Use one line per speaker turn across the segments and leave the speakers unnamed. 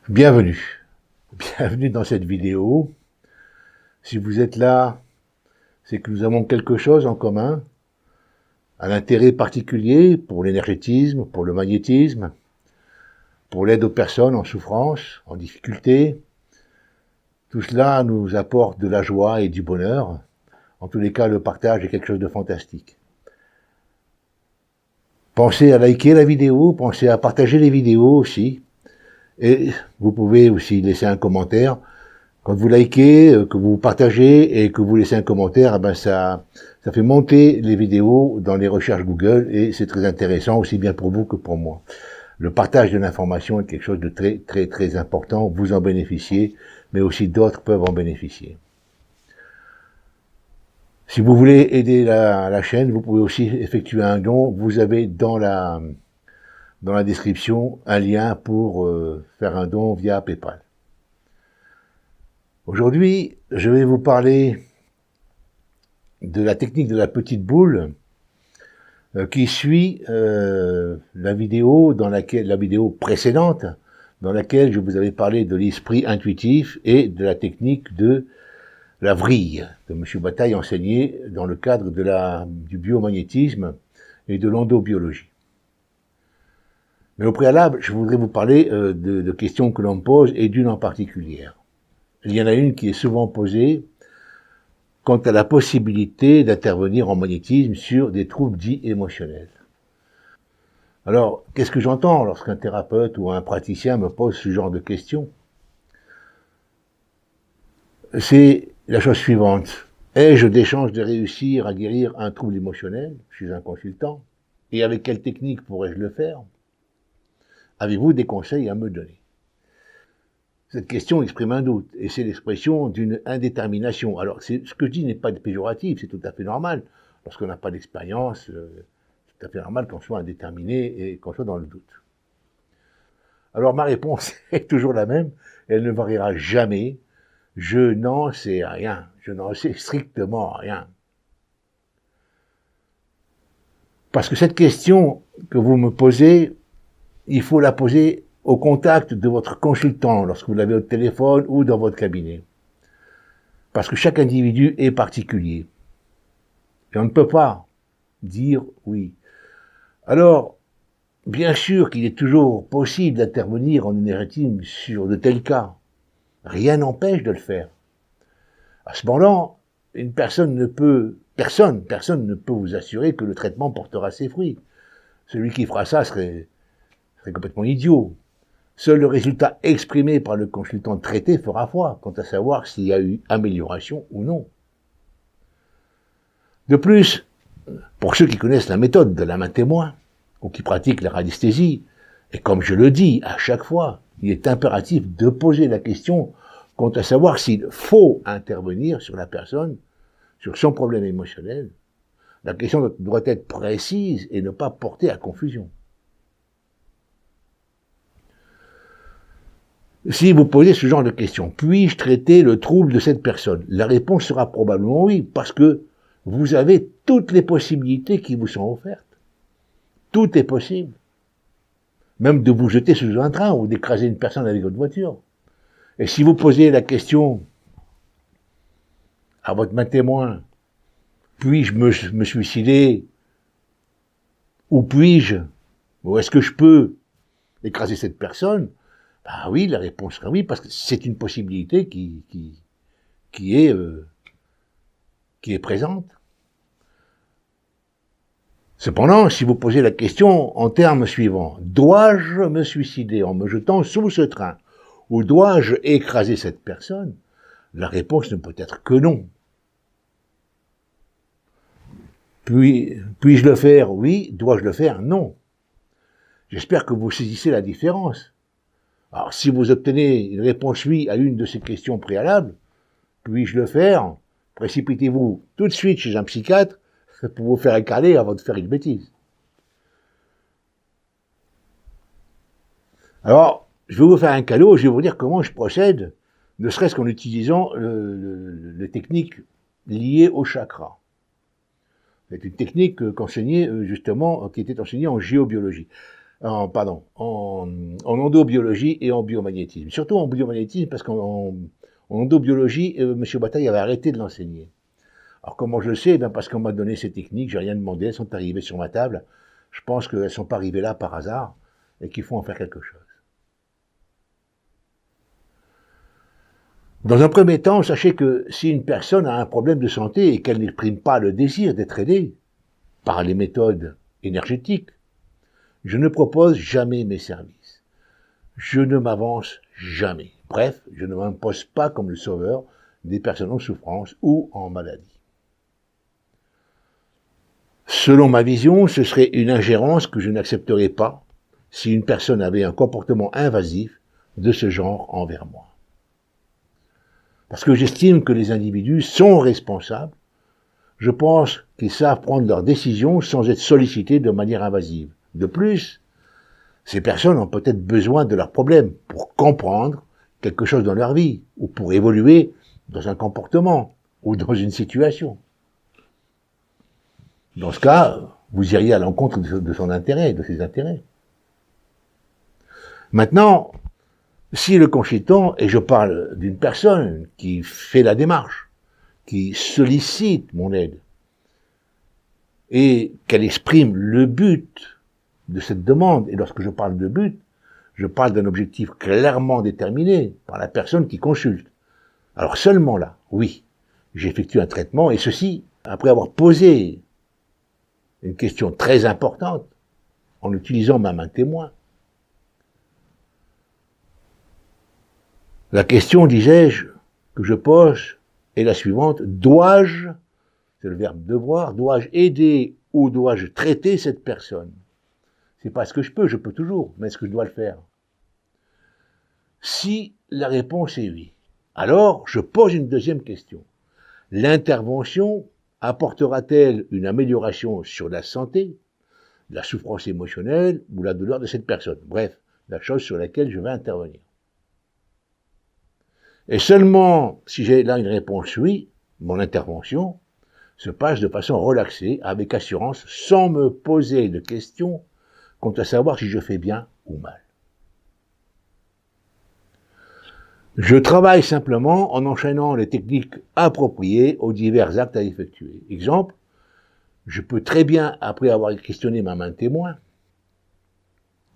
Bienvenue. Bienvenue dans cette vidéo. Si vous êtes là, c'est que nous avons quelque chose en commun, un intérêt particulier pour l'énergétisme, pour le magnétisme, pour l'aide aux personnes en souffrance, en difficulté. Tout cela nous apporte de la joie et du bonheur. En tous les cas, le partage est quelque chose de fantastique. Pensez à liker la vidéo, pensez à partager les vidéos aussi. Et vous pouvez aussi laisser un commentaire. Quand vous likez, que vous partagez et que vous laissez un commentaire, eh ben ça fait monter les vidéos dans les recherches Google et c'est très intéressant aussi bien pour vous que pour moi. Le partage de l'information est quelque chose de très important. Vous en bénéficiez, mais aussi d'autres peuvent en bénéficier. Si vous voulez aider la chaîne, vous pouvez aussi effectuer un don. Vous avez dans la description un lien pour faire un don via PayPal. Aujourd'hui, je vais vous parler de la technique de la petite boule qui suit la vidéo précédente dans laquelle je vous avais parlé de l'esprit intuitif et de la technique de la vrille que M. Bataille enseignait dans le cadre du biomagnétisme et de l'endobiologie. Mais au préalable, je voudrais vous parler de questions que l'on me pose et d'une en particulier. Il y en a une qui est souvent posée quant à la possibilité d'intervenir en magnétisme sur des troubles dits émotionnels. Alors, qu'est-ce que j'entends lorsqu'un thérapeute ou un praticien me pose ce genre de questions? C'est la chose suivante. Ai-je des chances de réussir à guérir un trouble émotionnel chez un consultant? Et avec quelle technique pourrais-je le faire? Avez-vous des conseils à me donner? Cette question exprime un doute, et c'est l'expression d'une indétermination. Alors, ce que je dis n'est pas péjoratif, c'est tout à fait normal. Lorsqu'on n'a pas d'expérience, c'est tout à fait normal qu'on soit indéterminé et qu'on soit dans le doute. Alors, ma réponse est toujours la même, elle ne variera jamais. Je n'en sais rien, je n'en sais strictement rien. Parce que cette question que vous me posez, il faut la poser au contact de votre consultant lorsque vous l'avez au téléphone ou dans votre cabinet. Parce que chaque individu est particulier. Et on ne peut pas dire oui. Alors, bien sûr qu'il est toujours possible d'intervenir en énergétisme sur de tels cas. Rien n'empêche de le faire. À ce moment-là, personne ne peut vous assurer que le traitement portera ses fruits. Celui qui fera ça serait complètement idiot. Seul le résultat exprimé par le consultant traité fera foi quant à savoir s'il y a eu amélioration ou non. De plus, pour ceux qui connaissent la méthode de la main témoin, ou qui pratiquent la radiesthésie, et comme je le dis à chaque fois, il est impératif de poser la question quant à savoir s'il faut intervenir sur la personne, sur son problème émotionnel. La question doit être précise et ne pas porter à confusion. Si vous posez ce genre de questions, puis-je traiter le trouble de cette personne? La réponse sera probablement oui, parce que vous avez toutes les possibilités qui vous sont offertes. Tout est possible. Même de vous jeter sous un train ou d'écraser une personne avec votre voiture. Et si vous posez la question à votre main témoin, puis-je me suicider? Ou est-ce que je peux écraser cette personne? Ah oui, la réponse sera oui, parce que c'est une possibilité qui est présente. Cependant, si vous posez la question en termes suivants, dois-je me suicider en me jetant sous ce train, ou dois-je écraser cette personne? La réponse ne peut être que non. Puis-je le faire? Oui. Dois-je le faire? Non. J'espère que vous saisissez la différence. Alors, si vous obtenez une réponse oui à une de ces questions préalables, puis-je le faire? Précipitez-vous tout de suite chez un psychiatre pour vous faire écaler avant de faire une bêtise. Alors, je vais vous faire un cadeau, je vais vous dire comment je procède, ne serait-ce qu'en utilisant les techniques liées au chakra. C'est une technique qui était enseignée en géobiologie. en endobiologie et en biomagnétisme. Surtout en biomagnétisme, parce qu'en endobiologie, M. Bataille avait arrêté de l'enseigner. Alors comment je le sais? Parce qu'on m'a donné ces techniques, j'ai rien demandé, elles sont arrivées sur ma table. Je pense qu'elles ne sont pas arrivées là par hasard et qu'il faut en faire quelque chose. Dans un premier temps, sachez que si une personne a un problème de santé et qu'elle n'exprime pas le désir d'être aidée par les méthodes énergétiques, je ne propose jamais mes services. Je ne m'avance jamais. Bref, je ne m'impose pas comme le sauveur des personnes en souffrance ou en maladie. Selon ma vision, ce serait une ingérence que je n'accepterais pas si une personne avait un comportement invasif de ce genre envers moi. Parce que j'estime que les individus sont responsables. Je pense qu'ils savent prendre leurs décisions sans être sollicités de manière invasive. De plus, ces personnes ont peut-être besoin de leurs problèmes pour comprendre quelque chose dans leur vie, ou pour évoluer dans un comportement, ou dans une situation. Dans ce cas, vous iriez à l'encontre de son intérêt, de ses intérêts. Maintenant, si le consultant, et je parle d'une personne qui fait la démarche, qui sollicite mon aide, et qu'elle exprime le but de cette demande, et lorsque je parle de but, je parle d'un objectif clairement déterminé par la personne qui consulte. Alors seulement là, oui, j'effectue un traitement, et ceci après avoir posé une question très importante, en utilisant ma main témoin. La question, disais-je, que je pose est la suivante: dois-je, c'est le verbe devoir, dois-je aider ou dois-je traiter cette personne? C'est pas ce que je peux toujours, mais est-ce que je dois le faire? Si la réponse est oui, alors je pose une deuxième question. L'intervention apportera-t-elle une amélioration sur la santé, la souffrance émotionnelle ou la douleur de cette personne? Bref, la chose sur laquelle je vais intervenir. Et seulement si j'ai là une réponse oui, mon intervention se passe de façon relaxée, avec assurance, sans me poser de questions quant à savoir si je fais bien ou mal. Je travaille simplement en enchaînant les techniques appropriées aux divers actes à effectuer. Exemple, je peux très bien, après avoir questionné ma main témoin,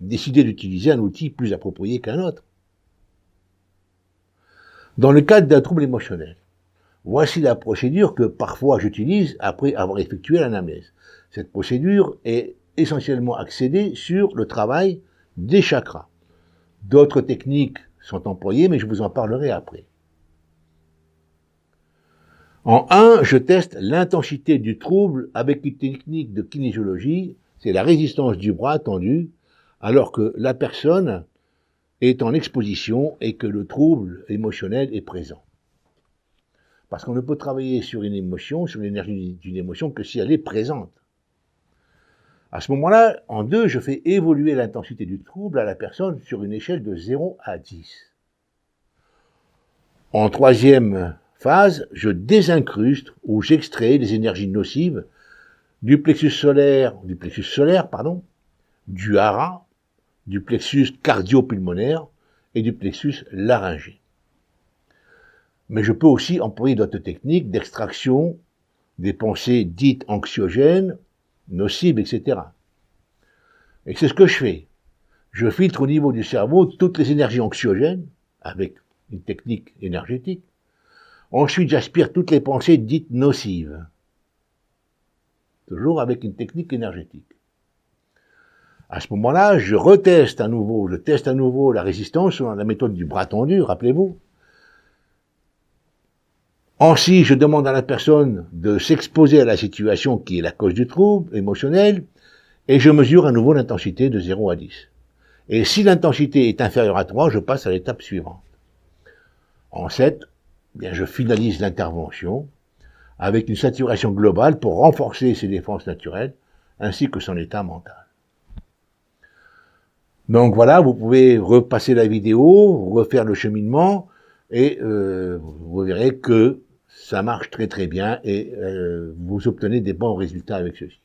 décider d'utiliser un outil plus approprié qu'un autre. Dans le cadre d'un trouble émotionnel, voici la procédure que parfois j'utilise après avoir effectué l'anamnèse. Cette procédure est essentiellement axée sur le travail des chakras. D'autres techniques sont employées, mais je vous en parlerai après. En 1, je teste l'intensité du trouble avec une technique de kinésiologie, c'est la résistance du bras tendu, alors que la personne est en exposition et que le trouble émotionnel est présent. Parce qu'on ne peut travailler sur une émotion, sur l'énergie d'une émotion, que si elle est présente. À ce moment-là, en 2, je fais évoluer l'intensité du trouble à la personne sur une échelle de 0 à 10. En 3e phase, je désincruste ou j'extrais les énergies nocives du plexus solaire, du hara, du plexus cardio-pulmonaire et du plexus laryngé. Mais je peux aussi employer d'autres techniques d'extraction des pensées dites anxiogènes, nocives, etc. Et c'est ce que je fais. Je filtre au niveau du cerveau toutes les énergies anxiogènes avec une technique énergétique. Ensuite, j'aspire toutes les pensées dites nocives. Toujours avec une technique énergétique. À ce moment-là, je teste à nouveau la résistance selon la méthode du bras tendu, rappelez-vous. Ensuite, je demande à la personne de s'exposer à la situation qui est la cause du trouble émotionnel, et je mesure à nouveau l'intensité de 0 à 10. Et si l'intensité est inférieure à 3, je passe à l'étape suivante. En 7, bien, je finalise l'intervention avec une saturation globale pour renforcer ses défenses naturelles, ainsi que son état mental. Donc voilà, vous pouvez repasser la vidéo, refaire le cheminement, et vous verrez que ça marche très très bien, et vous obtenez des bons résultats avec ceci.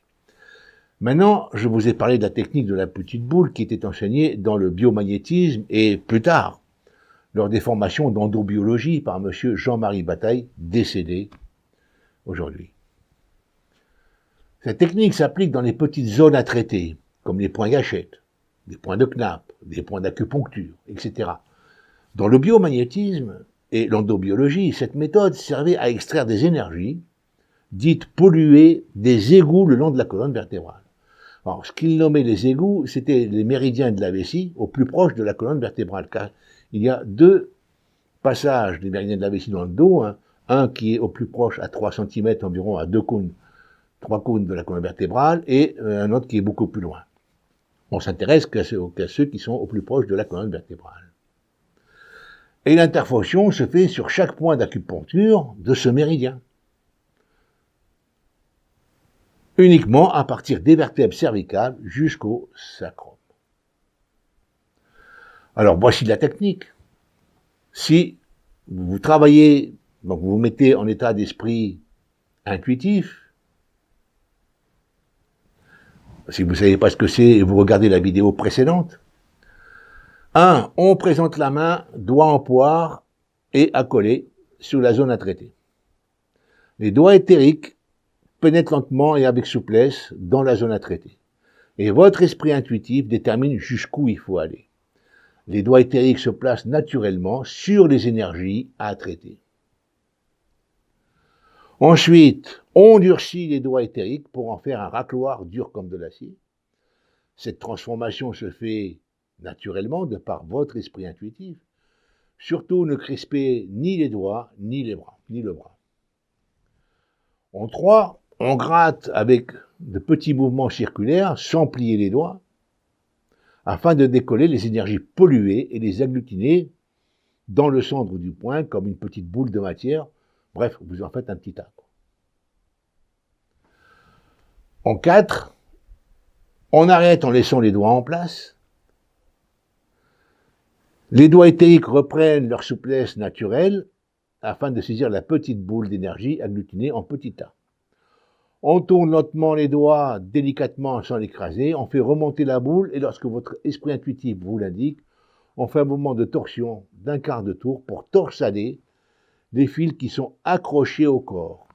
Maintenant, je vous ai parlé de la technique de la petite boule qui était enseignée dans le biomagnétisme et plus tard, lors des formations d'endobiologie par M. Jean-Marie Bataille, décédé aujourd'hui. Cette technique s'applique dans les petites zones à traiter, comme les points gâchettes, des points de Knapp, des points d'acupuncture, etc. Dans le biomagnétisme et l'endobiologie, cette méthode servait à extraire des énergies dites polluées des égouts le long de la colonne vertébrale. Alors, ce qu'ils nommaient les égouts, c'était les méridiens de la vessie au plus proche de la colonne vertébrale, car il y a deux passages des méridiens de la vessie dans le dos, un qui est au plus proche à 3 cm environ, à 3 cônes de la colonne vertébrale, et un autre qui est beaucoup plus loin. On s'intéresse qu'à ceux qui sont au plus proche de la colonne vertébrale. Et l'intervention se fait sur chaque point d'acupuncture de ce méridien, uniquement à partir des vertèbres cervicales jusqu'au sacrum. Alors, voici la technique. Si vous travaillez, donc vous vous mettez en état d'esprit intuitif, si vous ne savez pas ce que c'est, vous regardez la vidéo précédente. 1. On présente la main, doigt en poire et accolé sur la zone à traiter. Les doigts éthériques pénètrent lentement et avec souplesse dans la zone à traiter. Et votre esprit intuitif détermine jusqu'où il faut aller. Les doigts éthériques se placent naturellement sur les énergies à traiter. Ensuite, on durcit les doigts éthériques pour en faire un racloir dur comme de l'acier. Cette transformation se fait naturellement de par votre esprit intuitif. Surtout, ne crispez ni les doigts, ni les bras, ni le bras. En 3, on gratte avec de petits mouvements circulaires sans plier les doigts, afin de décoller les énergies polluées et les agglutiner dans le centre du poing comme une petite boule de matière. Bref, vous en faites un petit tas. En 4, on arrête en laissant les doigts en place. Les doigts éthériques reprennent leur souplesse naturelle afin de saisir la petite boule d'énergie agglutinée en petits tas. On tourne lentement les doigts, délicatement sans l'écraser, on fait remonter la boule et lorsque votre esprit intuitif vous l'indique, on fait un mouvement de torsion d'un quart de tour pour torsader les fils qui sont accrochés au corps.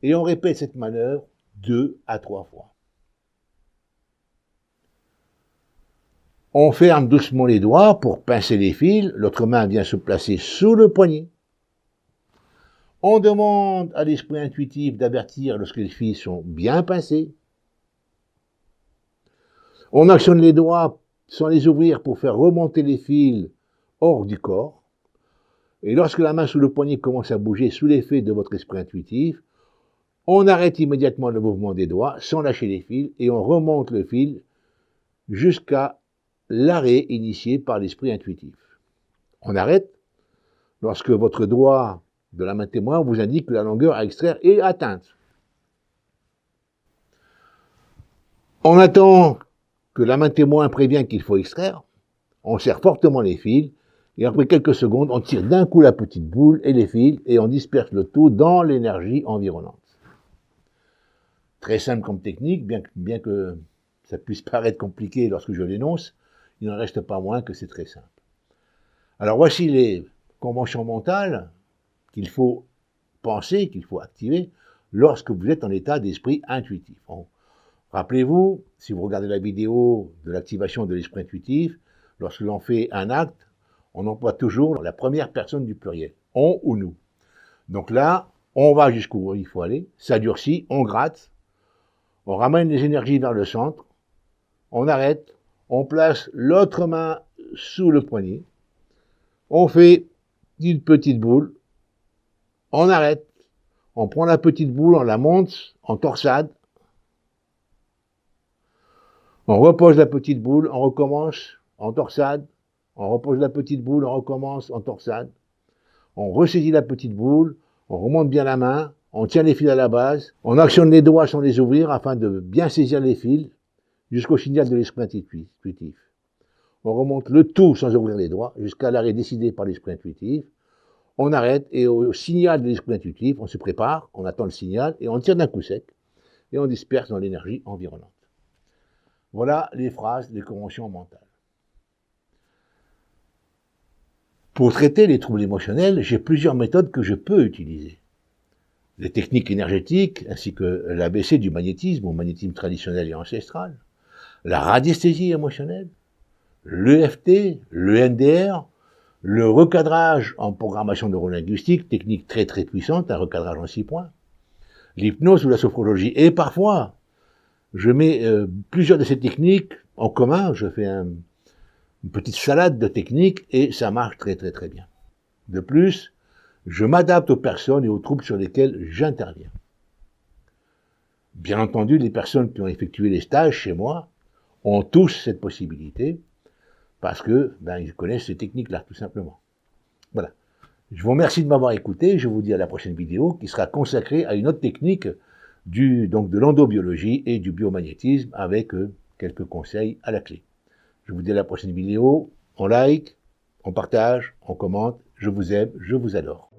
Et on répète cette manœuvre 2 à 3 fois. On ferme doucement les doigts pour pincer les fils, l'autre main vient se placer sous le poignet. On demande à l'esprit intuitif d'avertir lorsque les fils sont bien pincés. On actionne les doigts sans les ouvrir pour faire remonter les fils hors du corps. Et lorsque la main sous le poignet commence à bouger sous l'effet de votre esprit intuitif, on arrête immédiatement le mouvement des doigts sans lâcher les fils et on remonte le fil jusqu'à l'arrêt initié par l'esprit intuitif. On arrête lorsque votre doigt de la main témoin vous indique que la longueur à extraire est atteinte. On attend que la main témoin prévient qu'il faut extraire, on serre fortement les fils, et après quelques secondes, on tire d'un coup la petite boule et les fils, et on disperse le tout dans l'énergie environnante. Très simple comme technique, bien que ça puisse paraître compliqué lorsque je l'énonce, il n'en reste pas moins que c'est très simple. Alors voici les conventions mentales qu'il faut penser, qu'il faut activer lorsque vous êtes en état d'esprit intuitif. Rappelez-vous, si vous regardez la vidéo de l'activation de l'esprit intuitif, lorsque l'on fait un acte, on emploie toujours la première personne du pluriel, on ou nous. Donc là, on va jusqu'où il faut aller, ça durcit, on gratte, on ramène les énergies vers le centre, on arrête, on place l'autre main sous le poignet, on fait une petite boule, on arrête, on prend la petite boule, on la monte en torsade, on repose la petite boule, on recommence en torsade, on repose la petite boule, on recommence en torsade, on ressaisit la petite boule, on remonte bien la main, on tient les fils à la base, on actionne les doigts sans les ouvrir afin de bien saisir les fils jusqu'au signal de l'esprit intuitif. On remonte le tout sans ouvrir les doigts jusqu'à l'arrêt décidé par l'esprit intuitif. On arrête et au signal de l'esprit intuitif, on se prépare, on attend le signal et on tire d'un coup sec et on disperse dans l'énergie environnante. Voilà les phrases des conventions mentales. Pour traiter les troubles émotionnels, j'ai plusieurs méthodes que je peux utiliser. Les techniques énergétiques, ainsi que l'ABC du magnétisme, ou magnétisme traditionnel et ancestral, la radiesthésie émotionnelle, l'EFT, le NDR, le recadrage en programmation neurolinguistique, technique très très puissante, un recadrage en 6 points, l'hypnose ou la sophrologie. Et parfois, je mets plusieurs de ces techniques en commun, je fais une petite salade de techniques et ça marche très très très bien. De plus, je m'adapte aux personnes et aux troubles sur lesquels j'interviens. Bien entendu, les personnes qui ont effectué les stages chez moi ont tous cette possibilité parce que ils connaissent ces techniques-là, tout simplement. Voilà. Je vous remercie de m'avoir écouté. Je vous dis à la prochaine vidéo qui sera consacrée à une autre technique de l'endobiologie et du biomagnétisme avec quelques conseils à la clé. Je vous dis à la prochaine vidéo. On like, on partage, on commente. Je vous aime, je vous adore.